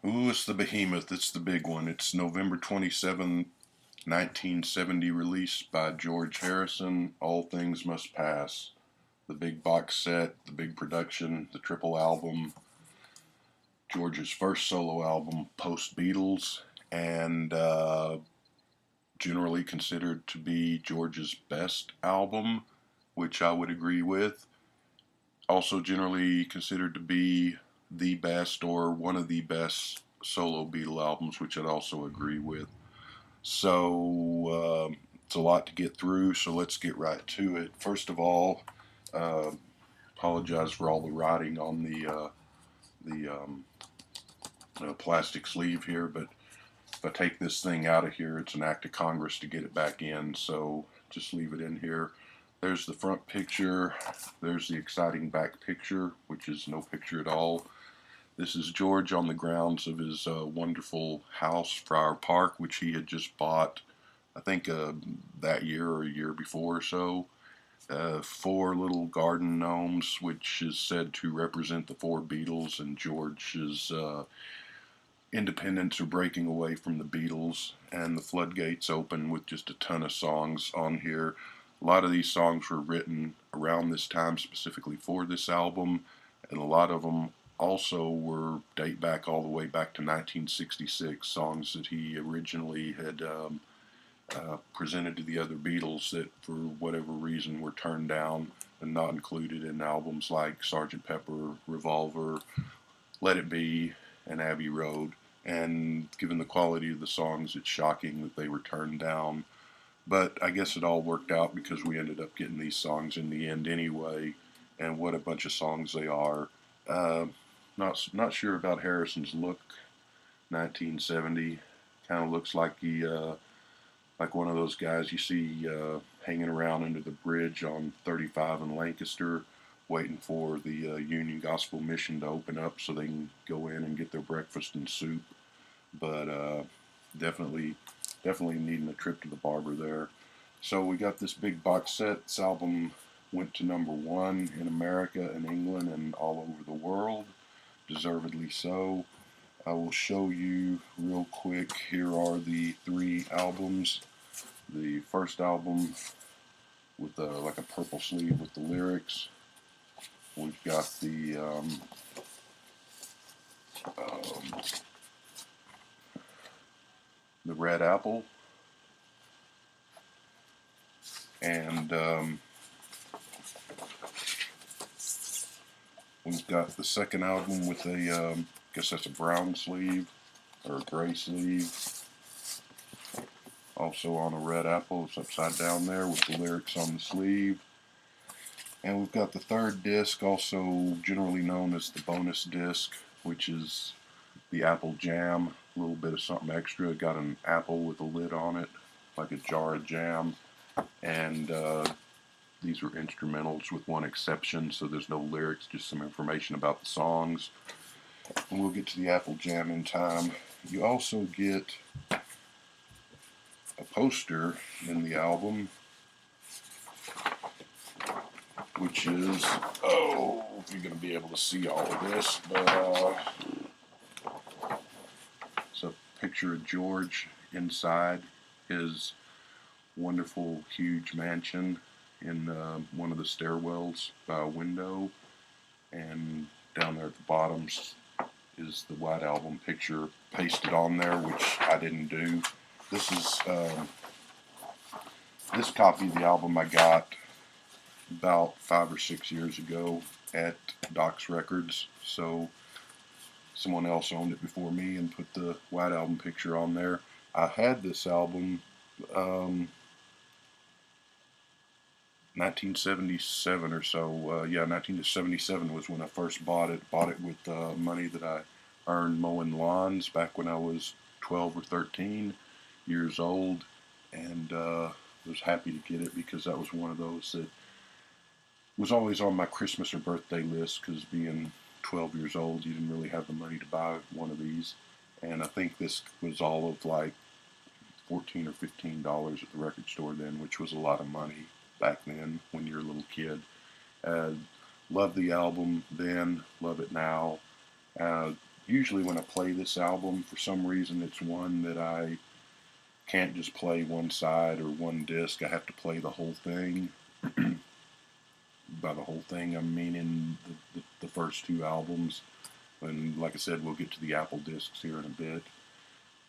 Ooh, it's the behemoth. It's the big one. It's November 27, 1970 released by George Harrison. All Things Must Pass. The big box set, the big production, the triple album, George's first solo album post Beatles, and generally considered to be George's best album, which I would agree with. Also, generally considered to be the best or one of the best solo Beatle albums, which I'd also agree with. So, it's a lot to get through, so let's get right to it. First of all, uh, apologize for all the writing on the plastic sleeve here, but if I take this thing out of here, it's an act of Congress to get it back in, so just leave it in here. There's the front picture. There's the exciting back picture, which is no picture at all. This is George on the grounds of his wonderful house, Friar Park, which he had just bought, I think, that year or a year before or so. Four little garden gnomes, which is said to represent the four Beatles and George's independence or breaking away from the Beatles, and the floodgates open with just a ton of songs on here. A lot of these songs were written around this time specifically for this album, and a lot of them also were date back all the way back to 1966, songs that he originally had presented to the other Beatles that for whatever reason were turned down and not included in albums like Sgt. Pepper, Revolver, Let It Be, and Abbey Road. And given the quality of the songs, it's shocking that they were turned down. But I guess it all worked out because we ended up getting these songs in the end anyway. And what a bunch of songs they are. Uh, not sure about Harrison's look. 1970 kind of looks like he like one of those guys you see hanging around under the bridge on 35 in Lancaster, waiting for the Union Gospel Mission to open up so they can go in and get their breakfast and soup. But definitely, definitely needing a trip to the barber there. So we got this big box set. This album went to #1 in America and England and all over the world, deservedly so. I will show you real quick. Here are the three albums. The first album with like a purple sleeve with the lyrics. We've got um, the Red Apple, and we've got the second album with a, I guess that's a brown sleeve or a gray sleeve. Also on a red apple, it's upside down there with the lyrics on the sleeve. And we've got the third disc, also generally known as the bonus disc, which is the apple jam. A little bit of something extra. Got an apple with a lid on it, like a jar of jam. And these were instrumentals with one exception, so there's no lyrics, just some information about the songs. And we'll get to the apple jam in time. You also get a poster in the album, which is, oh, if you're going to be able to see all of this, but it's a picture of George inside his wonderful, huge mansion in one of the stairwells by a window, and down there at the bottom is the White Album picture pasted on there, which I didn't do. This is this copy of the album I got about 5 or 6 years ago at Doc's Records, so someone else owned it before me and put the White Album picture on there. I had this album 1977 or so. Yeah, 1977 was when I first bought it. Bought it with money that I earned mowing lawns back when I was 12 or 13 years old, and was happy to get it because that was one of those that was always on my Christmas or birthday list, because being 12 years old, you didn't really have the money to buy one of these. And I think this was all of like $14 or $15 at the record store then, which was a lot of money back then when you're a little kid. Love the album then, love it now. usually when I play this album, for some reason, it's one that I can't just play one side or one disc. I have to play the whole thing. By the whole thing, I'm meaning the first two albums. And like I said, we'll get to the Apple discs here in a bit.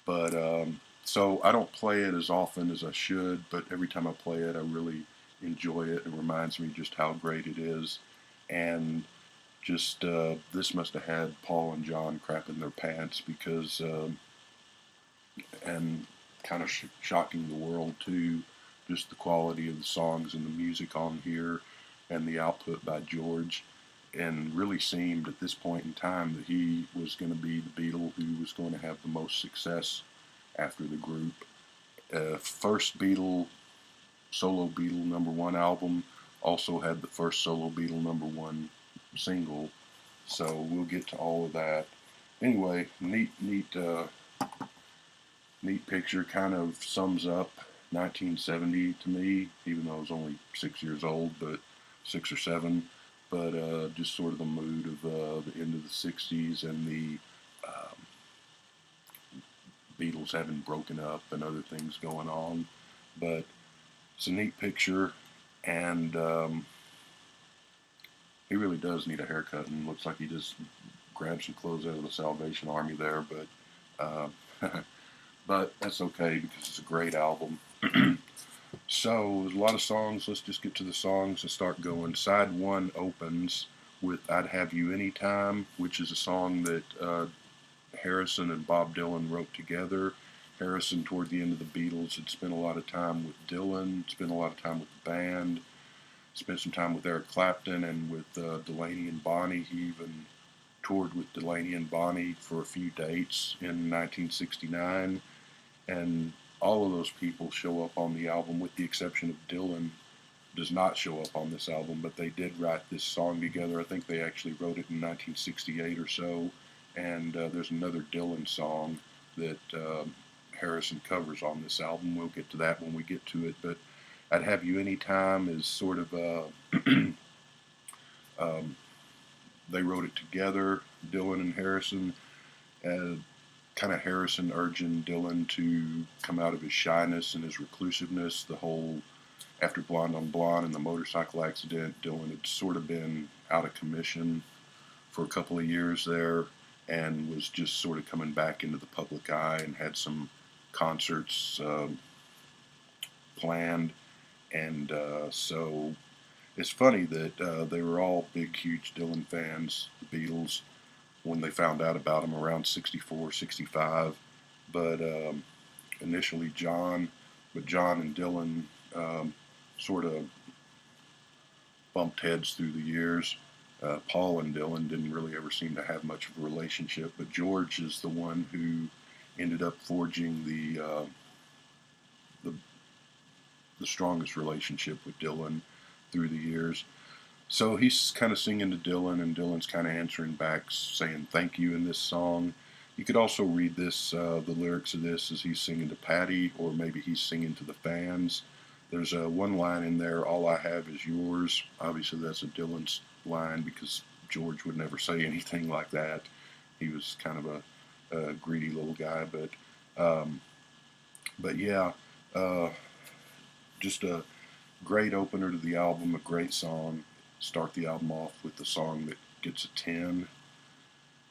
But so I don't play it as often as I should, but every time I play it, I really enjoy it. It reminds me just how great it is. And just this must have had Paul and John crapping their pants because, and kind of shocking the world too, just the quality of the songs and the music on here and the output by George. And really seemed at this point in time that he was going to be the Beatle who was going to have the most success after the group. First Beatle, solo Beatle #1 album, also had the first solo Beatle #1 single. So we'll get to all of that. Anyway, neat picture. Kind of sums up 1970 to me, even though I was only 6 years old, but 6 or 7. But just sort of the mood of the end of the 60s and the Beatles having broken up and other things going on. But it's a neat picture, and he really does need a haircut, and looks like he just grabbed some clothes out of the Salvation Army there, but that's okay because it's a great album. So there's a lot of songs. Let's just get to the songs and start going. Side 1 opens with "I'd Have You Anytime," which is a song that Harrison and Bob Dylan wrote together. Harrison, toward the end of the Beatles, had spent a lot of time with Dylan, spent a lot of time with the band, spent some time with Eric Clapton and with Delaney and Bonnie. He even toured with Delaney and Bonnie for a few dates in 1969. And all of those people show up on the album, with the exception of Dylan does not show up on this album, but they did write this song together. I think they actually wrote it in 1968 or so. And there's another Dylan song that Harrison covers on this album. We'll get to that when we get to it. But "I'd Have You Anytime" is sort of they wrote it together, Dylan and Harrison. Kind of Harrison urging Dylan to come out of his shyness and his reclusiveness. The whole, after Blonde on Blonde and the motorcycle accident, Dylan had sort of been out of commission for a couple of years there, and was just sort of coming back into the public eye, and had some concerts planned. And so it's funny that they were all big, huge Dylan fans, the Beatles, when they found out about him around 64, 65. But initially John and Dylan sort of bumped heads through the years. Paul and Dylan didn't really ever seem to have much of a relationship, but George is the one who ended up forging the strongest relationship with Dylan through the years. So he's kind of singing to Dylan, and Dylan's kind of answering back, saying thank you in this song. You could also read this, the lyrics of this, as he's singing to Patty, or maybe he's singing to the fans. There's one line in there, "All I have is yours." Obviously that's a Dylan's line, because George would never say anything like that. He was kind of a greedy little guy, but yeah, just a great opener to the album, a great song. Start the album off with the song that gets a 10.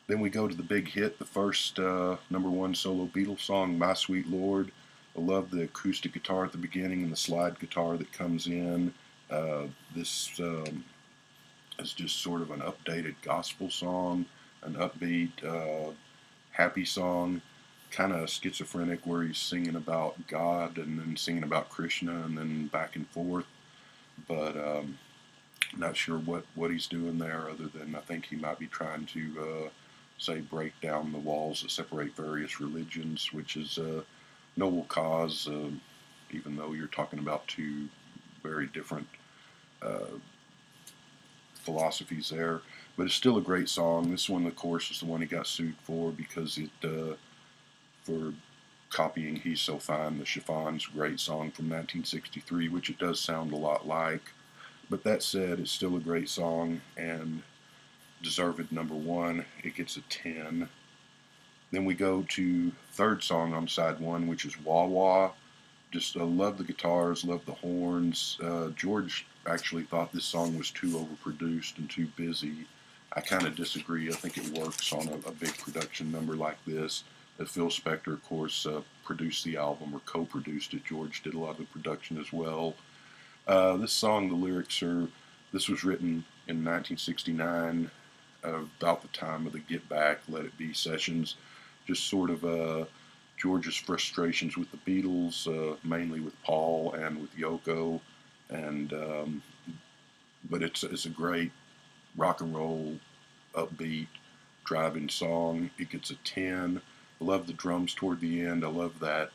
Then we go to the big hit, the first #1 solo Beatles song, "My Sweet Lord." I love the acoustic guitar at the beginning and the slide guitar that comes in. This is just sort of an updated gospel song, an upbeat, happy song, kind of schizophrenic, where he's singing about God and then singing about Krishna and then back and forth. But not sure what he's doing there, other than I think he might be trying to say break down the walls that separate various religions, which is a noble cause, even though you're talking about two very different philosophies there. But it's still a great song. This one, of course, is the one he got sued for, because for copying "He's So Fine," the Chiffons' great song from 1963, which it does sound a lot like. But that said, it's still a great song and deserved #1. It gets a 10. Then we go to third song on side one, which is Wah Wah. Just love the guitars, love the horns. George actually thought this song was too overproduced and too busy. I kind of disagree. I think it works on a big production number like this. Phil Spector, of course, produced the album or co-produced it. George did a lot of the production as well. This song, the lyrics are, this was written in 1969, about the time of the Get Back, Let It Be sessions. Just sort of George's frustrations with the Beatles, mainly with Paul and with Yoko, and but it's a great rock and roll, upbeat, driving song. It gets a 10. I love the drums toward the end. I love that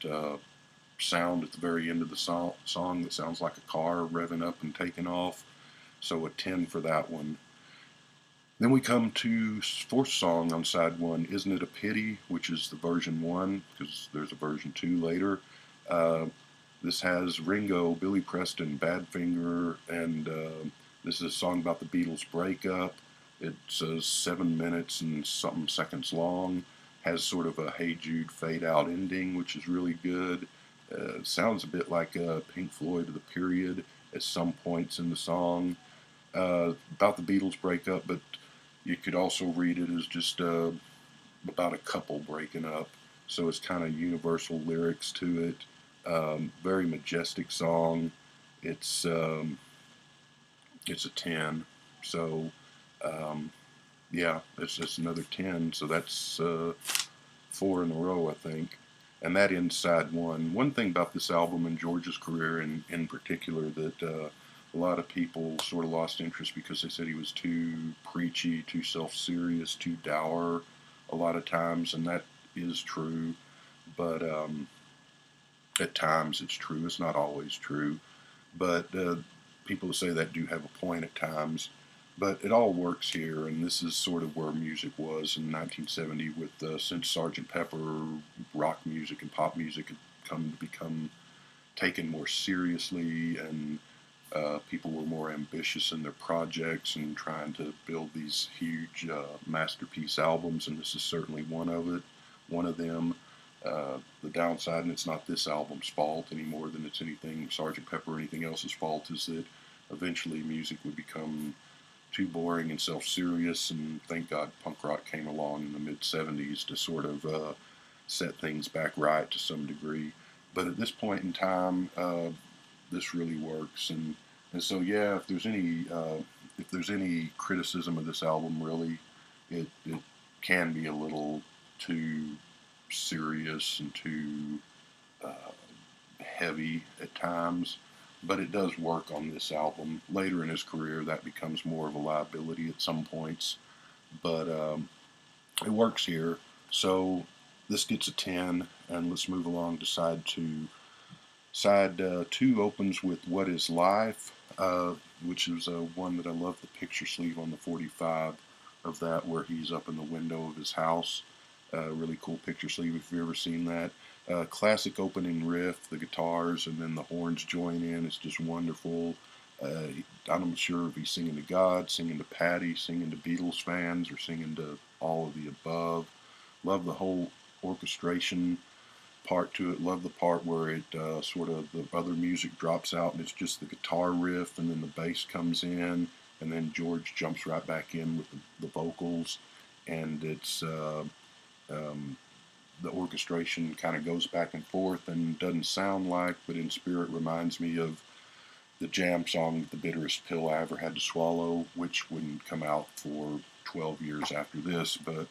sound at the very end of the song that sounds like a car revving up and taking off. So a 10 for that one. Then we come to fourth song on side one, Isn't It a Pity, which is the version 1, because there's a version 2 later. This has Ringo, Billy Preston, Badfinger, and this is a song about the Beatles breakup. It's 7 minutes and something seconds long. Has sort of a Hey Jude fade out ending, which is really good. Sounds a bit like Pink Floyd of the period at some points in the song. About the Beatles breakup, but you could also read it as just about a couple breaking up. So it's kind of universal lyrics to it. Very majestic song. It's a 10. So yeah, it's another 10. So that's 4 in a row, I think. And that ends side one. One thing about this album and George's career in particular that a lot of people sort of lost interest because they said he was too preachy, too self-serious, too dour a lot of times, and that is true. But at times it's true. It's not always true. But people say that do have a point at times. But it all works here, and this is sort of where music was in 1970 with since Sgt. Pepper, rock music and pop music had come to become taken more seriously, and people were more ambitious in their projects and trying to build these huge masterpiece albums, and this is certainly one of them. The downside, and it's not this album's fault any more than it's anything Sgt. Pepper or anything else's fault, is that eventually music would become too boring and self-serious, and thank God punk rock came along in the mid-70s to sort of set things back right to some degree. But at this point in time, this really works, and so yeah, if there's any criticism of this album, really, it can be a little too serious and too heavy at times. But it does work on this album. Later in his career, that becomes more of a liability at some points, but it works here. So this gets a 10, and let's move along to side 2. Side 2 opens with What Is Life, which is one that I love the picture sleeve on the 45 of that, where he's up in the window of his house. Really cool picture sleeve if you've ever seen that. Classic opening riff, the guitars, and then the horns join in. It's just wonderful. I'm not sure if he's singing to God, singing to Patty, singing to Beatles fans, or singing to all of the above. Love the whole orchestration part to it. Love the part where it sort of the other music drops out and it's just the guitar riff, and then the bass comes in, and then George jumps right back in with the vocals, and it's the orchestration kind of goes back and forth and doesn't sound like, but in spirit reminds me of the Jam song, The Bitterest Pill I Ever Had to Swallow, which wouldn't come out for 12 years after this. But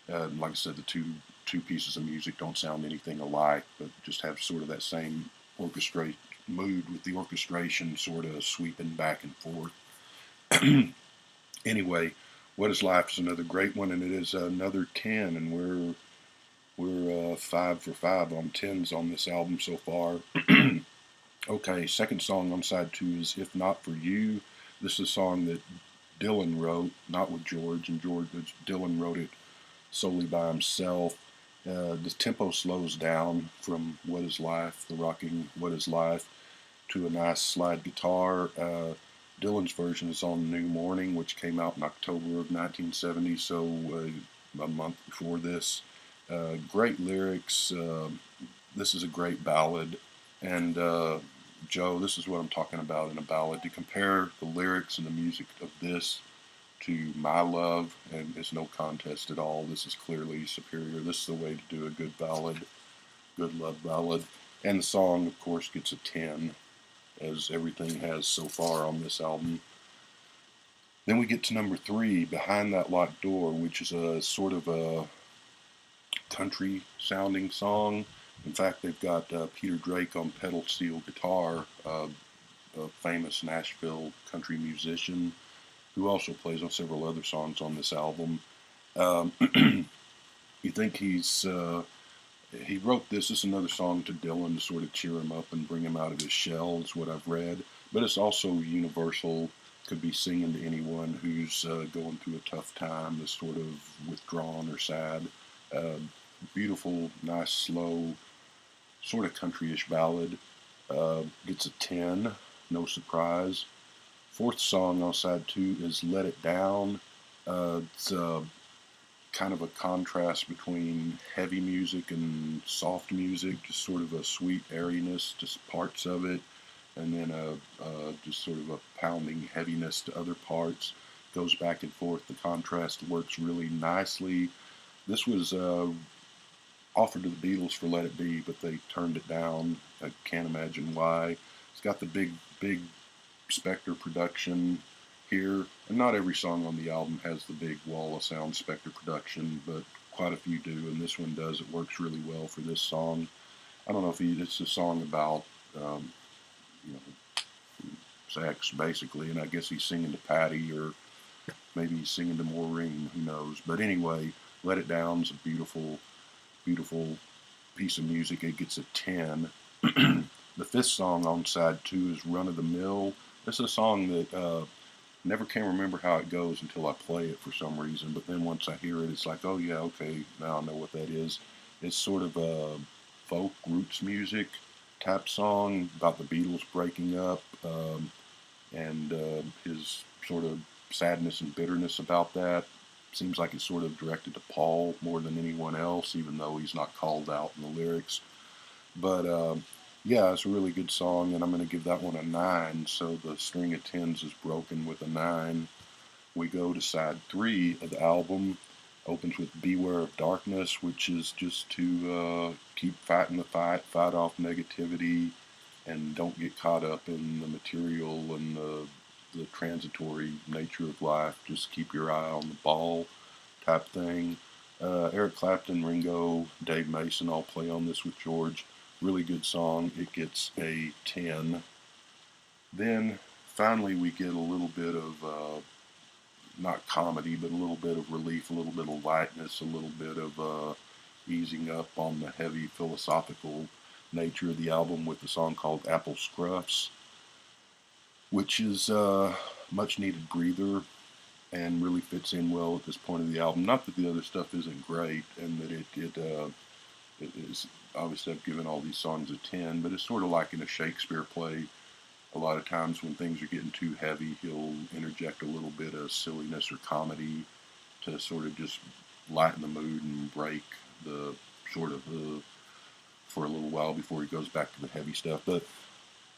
like I said, the two pieces of music don't sound anything alike, but just have sort of that same orchestrate mood with the orchestration sort of sweeping back and forth. Anyway, What Is Life is another great one, and it is another 10, and we're 5 for 5 on 10s on this album so far. Okay, second song on side 2 is If Not For You. This is a song that Dylan wrote, not with George, and Dylan wrote it solely by himself. The tempo slows down from What Is Life, the rocking What Is Life, to a nice slide guitar. Dylan's version is on New Morning, which came out in October of 1970, so a month before this. Great lyrics. This is a great ballad. And Joe, this is what I'm talking about in a ballad. To compare the lyrics and the music of this to My Love, and it's no contest at all. This is clearly superior. This is the way to do a good ballad, good love ballad. And the song, of course, gets a 10, as everything has so far on this album. Then we get to number 3, Behind That Locked Door, which is a sort of a country sounding song. In fact, they've got Peter Drake on pedal steel guitar, a famous Nashville country musician who also plays on several other songs on this album. Um, you think he wrote this. This is another song to Dylan to sort of cheer him up and bring him out of his shell, is what I've read. But it's also universal. Could be singing to anyone who's going through a tough time, is sort of withdrawn or sad. Uh, Beautiful, nice, slow, sort of countryish ballad. Gets a 10, no surprise. Fourth song on side 2 is Let It Down. It's kind of a contrast between heavy music and soft music, just sort of a sweet airiness to parts of it, and then just sort of a pounding heaviness to other parts. Goes back and forth. The contrast works really nicely. This was offered to the Beatles for Let It Be, but they turned it down. I can't imagine why. It's got the big Spector production here, and not every song on the album has the big wall of sound Spector production, but quite a few do, and this one does. It works really well for this song. I don't know if it's a song about you know, sex, basically, and I guess he's singing to Patty, or maybe he's singing to Maureen, who knows. But anyway, Let It Down's a beautiful, beautiful piece of music. It gets a 10. The fifth song on side 2 is Run of the Mill. This is a song that never can remember how it goes until I play it for some reason, but then once I hear it, it's like, oh yeah, okay, now I know what that is. It's sort of a folk roots music type song about the Beatles breaking up, and his sort of sadness and bitterness about that. Seems like it's sort of directed to Paul more than anyone else, even though he's not called out in the lyrics. But yeah, it's a really good song, and I'm going to give that one a 9. So the string of 10s is broken with a 9. We go to side 3 of the album. Opens with Beware of Darkness, which is just to keep fighting the fight off negativity, and don't get caught up in the material and the transitory nature of life. Just keep your eye on the ball type thing. Eric Clapton, Ringo, Dave Mason all play on this with George. Really good song. It gets a 10. Then finally we get a little bit of not comedy, but a little bit of relief, a little bit of lightness, a little bit of easing up on the heavy philosophical nature of the album with a song called Apple Scruffs, which is a much needed breather and really fits in well at this point of the album. Not that the other stuff isn't great, and that it is, obviously I've given all these songs a 10, but it's sort of like in a Shakespeare play. A lot of times when things are getting too heavy, he'll interject a little bit of silliness or comedy to sort of just lighten the mood and break the sort of for a little while before he goes back to the heavy stuff. But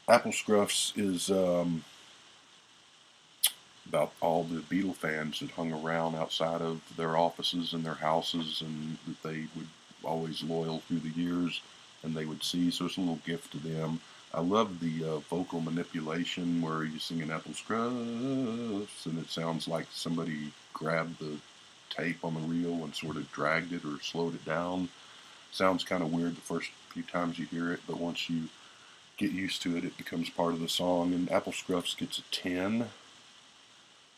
Apple Scruffs is about all the Beatle fans that hung around outside of their offices and their houses, and that they would always loyal through the years, and they would see. So it's a little gift to them. I love the vocal manipulation where you're singing Apple Scruffs, and it sounds like somebody grabbed the tape on the reel and sort of dragged it or slowed it down. Sounds kind of weird the first few times you hear it, but once you get used to it, it becomes part of the song. And Apple Scruffs gets a 10.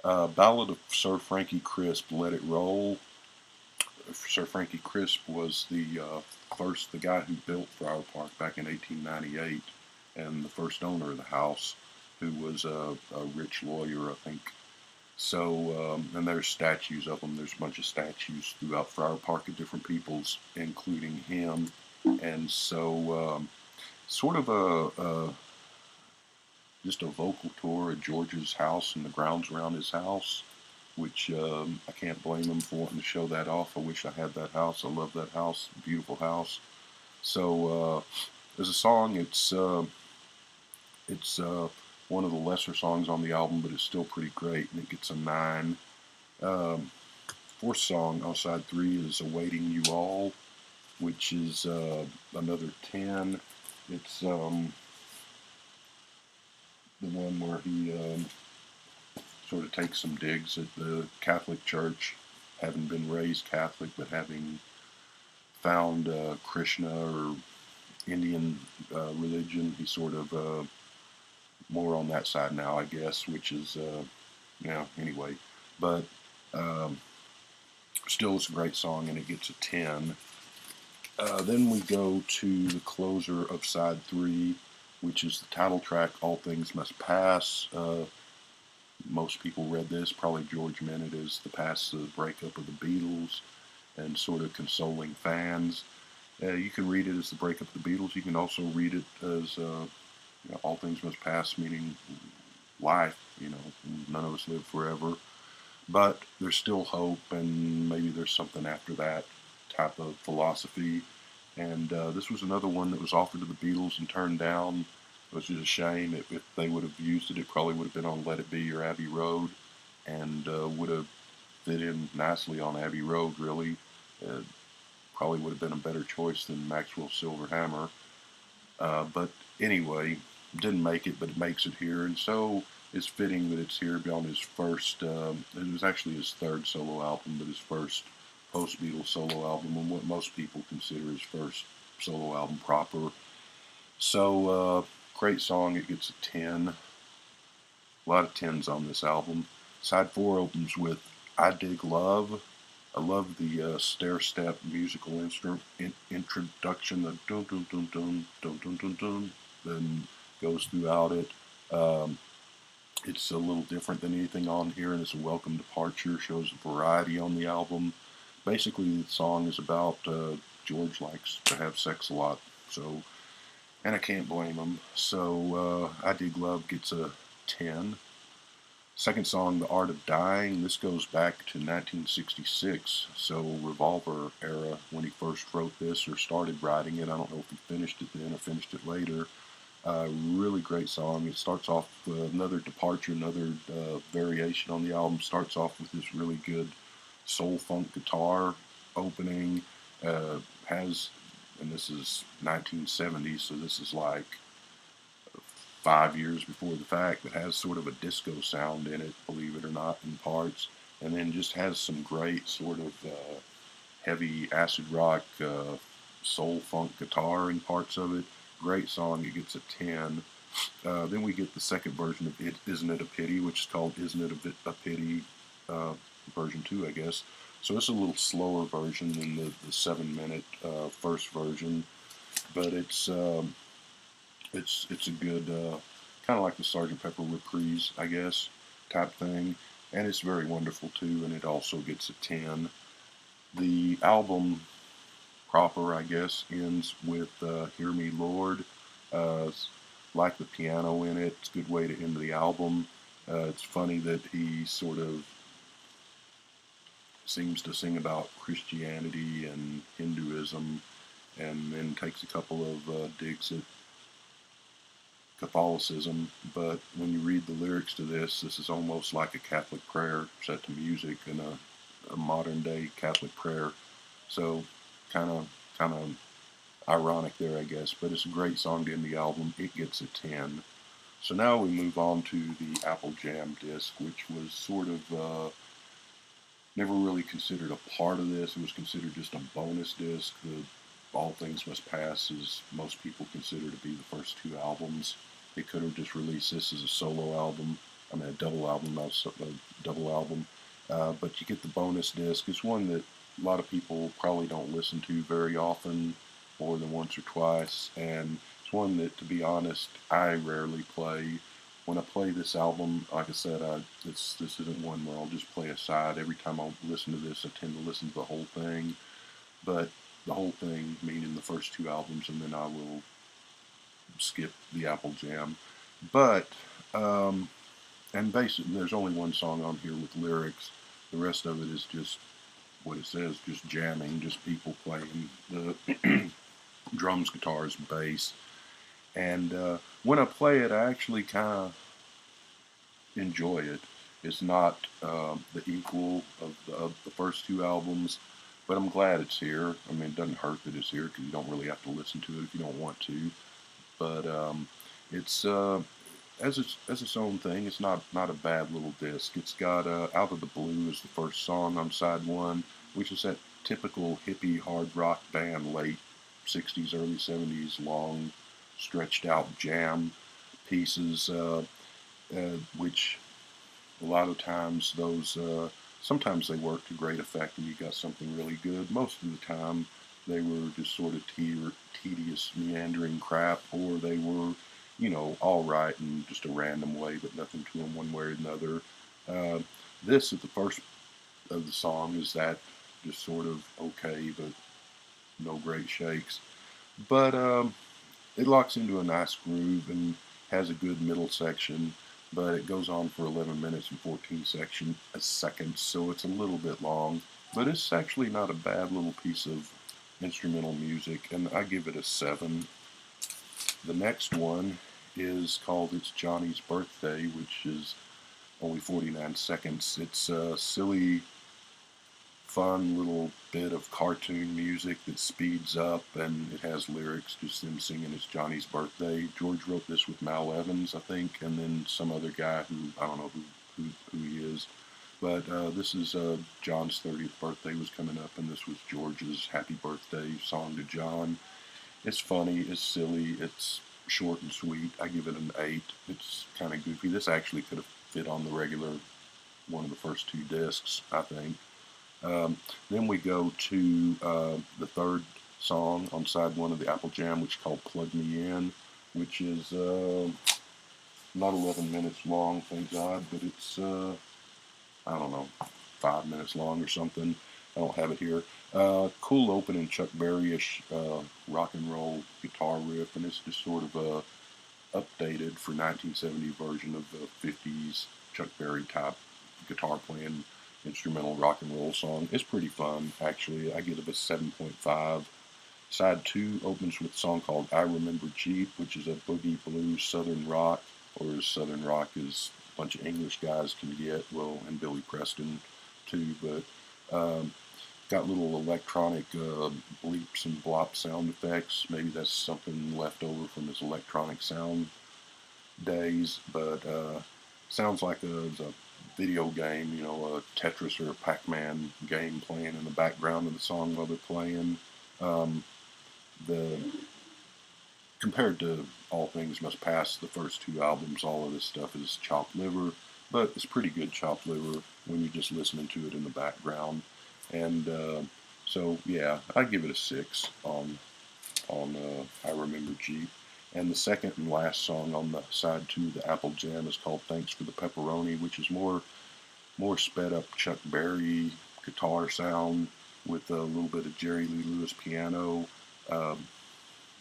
Ballad of Sir Frankie Crisp, Let It Roll. Sir Frankie Crisp was the guy who built Friar Park back in 1898, and the first owner of the house, who was a rich lawyer, I think. So, and there's statues of him. There's a bunch of statues throughout Friar Park of different peoples, including him. And so, sort of just a vocal tour at George's house and the grounds around his house. which I can't blame them for wanting to show that off. I wish I had that house. I love that house, beautiful house. So as a song, it's one of the lesser songs on the album, but it's still pretty great, and it gets a 9. Um, Fourth song on side 3 is "Awaiting You All," which is another 10. It's the one where he sort of takes some digs at the Catholic Church, having been raised Catholic, but having found Krishna or Indian religion. He's sort of more on that side now, I guess, which is, anyway. But um, still, it's a great song, and it gets a 10. Then we go to the closer of side 3, which is the title track, "All Things Must Pass." Most people read this, probably George meant it as the breakup of the Beatles, and sort of consoling fans. You can read it as the breakup of the Beatles. You can also read it as all things must pass, meaning life. None of us live forever, but there's still hope, and maybe there's something after that type of philosophy. And this was another one that was offered to the Beatles and turned down, which is a shame. If they would have used it, it probably would have been on "Let It Be" or "Abbey Road," and would have fit in nicely on "Abbey Road." Really, uh, probably would have been a better choice than Maxwell's "Silver Hammer." But anyway, didn't make it, but it makes it here, and so it's fitting that it's here on his first. It was actually his third solo album, but his first post-Beatles solo album, and what most people consider his first solo album proper. So great song. It gets a 10. A lot of 10s on this album. Side 4 opens with "I Dig Love." I love the stair-step musical introduction, the dun dun dun dun dun dun dun dun, then goes throughout it. Um, it's a little different than anything on here, and it's a welcome departure. Shows variety on the album. Basically, the song is about George likes to have sex a lot, so, and I can't blame him. So, "I Dig Love" gets a 10. Second song, "The Art of Dying." This goes back to 1966, so Revolver era when he first wrote this or started writing it. I don't know if he finished it then or finished it later. Really great song. It starts off another departure, another variation on the album. Starts off with this really good soul funk guitar opening. Has, and this is 1970, so this is like 5 years before the fact, that has sort of a disco sound in it, believe it or not, in parts, and then just has some great sort of heavy acid rock, soul funk guitar in parts of it. Great song. It gets a 10. Then we get the second version of "Isn't It a Pity," which is called "Isn't It a Pity," version 2, I guess. So it's a little slower version than the 7-minute first version, but it's a good, kind of like the Sergeant Pepper reprise, I guess, type thing. And it's very wonderful too, and it also gets a 10. The album proper, I guess, ends with "Hear Me Lord." Uh, like the piano in it. It's a good way to end the album. It's funny that he sort of seems to sing about Christianity and Hinduism, and then takes a couple of digs at Catholicism, but when you read the lyrics to this is almost like a Catholic prayer set to music, and a modern day Catholic prayer. So kind of ironic there, I guess. But it's a great song to end the album. It gets a 10. So now we move on to the Apple Jam disc, which was sort of never really considered a part of this. It was considered just a bonus disc. The "All Things Must Pass" is most people consider to be the first 2 albums. They could have just released this as a solo album. I mean, a double album, not a double album. But you get the bonus disc. It's one that a lot of people probably don't listen to very often, more than once or twice. And it's one that, to be honest, I rarely play. When I play this album, like I said, this isn't one where I'll just play a side. Every time I listen to this, I tend to listen to the whole thing. But the whole thing, meaning the first 2 albums, and then I will skip the Apple Jam. But and basically, there's only one song on here with lyrics. The rest of it is just what it says, just jamming, just people playing the drums, guitars, bass. And when I play it, I actually kind of enjoy it. It's not the equal of the first two albums, but I'm glad it's here. I mean, it doesn't hurt that it's here because you don't really have to listen to it if you don't want to. But it's as its own thing. It's not a bad little disc. It's got "Out of the Blue" is the first song on side one, which is that typical hippie hard rock band, late '60s, early '70s, long, stretched out jam pieces, which a lot of times those sometimes they work to great effect and you got something really good. Most of the time they were just sort of tedious, meandering crap, or they were, all right in just a random way, but nothing to them one way or another. Uh, this at the first of the song is that just sort of okay, but no great shakes. But it locks into a nice groove and has a good middle section, but it goes on for 11 minutes and 14 seconds, so it's a little bit long. But it's actually not a bad little piece of instrumental music, and I give it a 7. The next one is called "It's Johnny's Birthday," which is only 49 seconds. It's a silly, fun little bit of cartoon music that speeds up, and it has lyrics, just them singing "It's Johnny's Birthday." George wrote this with Mal Evans, I think, and then some other guy who I don't know who he is. But this is John's 30th birthday was coming up, and this was George's happy birthday song to John. It's funny, it's silly, it's short and sweet. I give it an 8. It's kind of goofy. This actually could have fit on the regular one of the first two discs, I think. Then we go to the third song on side one of the Apple Jam, which is called "Plug Me In," which is not 11 minutes long, thank God, but it's, I don't know, 5 minutes long or something. I don't have it here. Cool opening Chuck Berry-ish rock and roll guitar riff, and it's just sort of a updated for 1970 version of the 50s Chuck Berry type guitar playing instrumental rock and roll song. It's pretty fun, actually. I give it a 7.5. Side 2 opens with a song called "I Remember Jeep," which is a boogie blues southern rock, or as southern rock as a bunch of English guys can get, well, and Billy Preston too, but got little electronic bleeps and blop sound effects. Maybe that's something left over from his electronic sound days, but sounds like a video game, a Tetris or a Pac-Man game playing in the background of the song while they're playing. The Compared to All Things Must Pass, the first two albums, all of this stuff is chopped liver, but it's pretty good chopped liver when you're just listening to it in the background. And so, yeah, I give it a 6 on "I Remember Jeep." And the second and last song on the side 2 of the Apple Jam is called "Thanks for the Pepperoni," which is more sped up Chuck Berry guitar sound with a little bit of Jerry Lee Lewis piano um,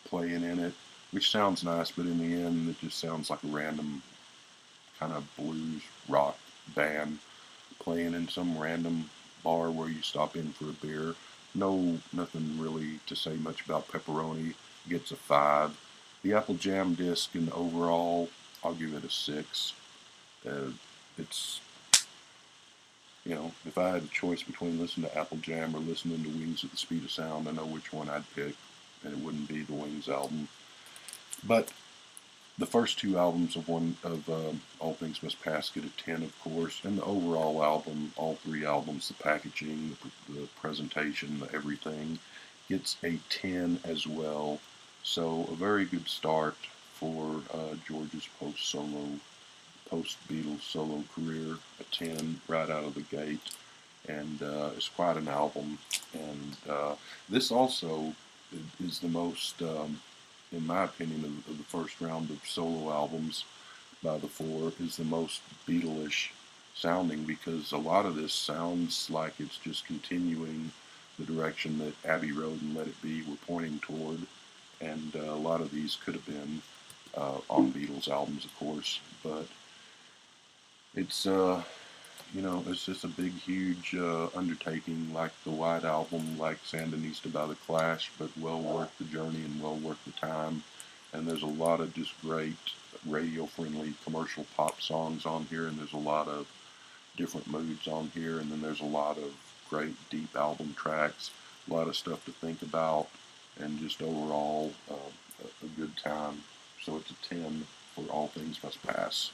playing in it, which sounds nice, but in the end it just sounds like a random kind of blues rock band playing in some random bar where you stop in for a beer. Nothing really to say much about Pepperoni. Gets a 5. The Apple Jam disc, and overall, I'll give it a 6. It's, if I had a choice between listening to Apple Jam or listening to Wings at the Speed of Sound, I know which one I'd pick, and it wouldn't be the Wings album. But the first two albums of All Things Must Pass get a 10, of course, and the overall album, all three albums, the packaging, the presentation, the everything, gets a 10 as well. So a very good start for George's post-Beatles solo career, a 10 right out of the gate, and it's quite an album. And this also is the most, in my opinion, of the first round of solo albums by the four, is the most Beatles-ish sounding, because a lot of this sounds like it's just continuing the direction that Abbey Road and Let It Be were pointing toward, and a lot of these could have been on Beatles albums, of course, but it's You know, it's just a big, huge undertaking, like the White Album, like Sandinista by the Clash, but well worth the journey and well worth the time. And there's a lot of just great radio-friendly commercial pop songs on here, and there's a lot of different moods on here, and then there's a lot of great deep album tracks, a lot of stuff to think about, and just overall a good time. So it's a 10 for All Things Must Pass.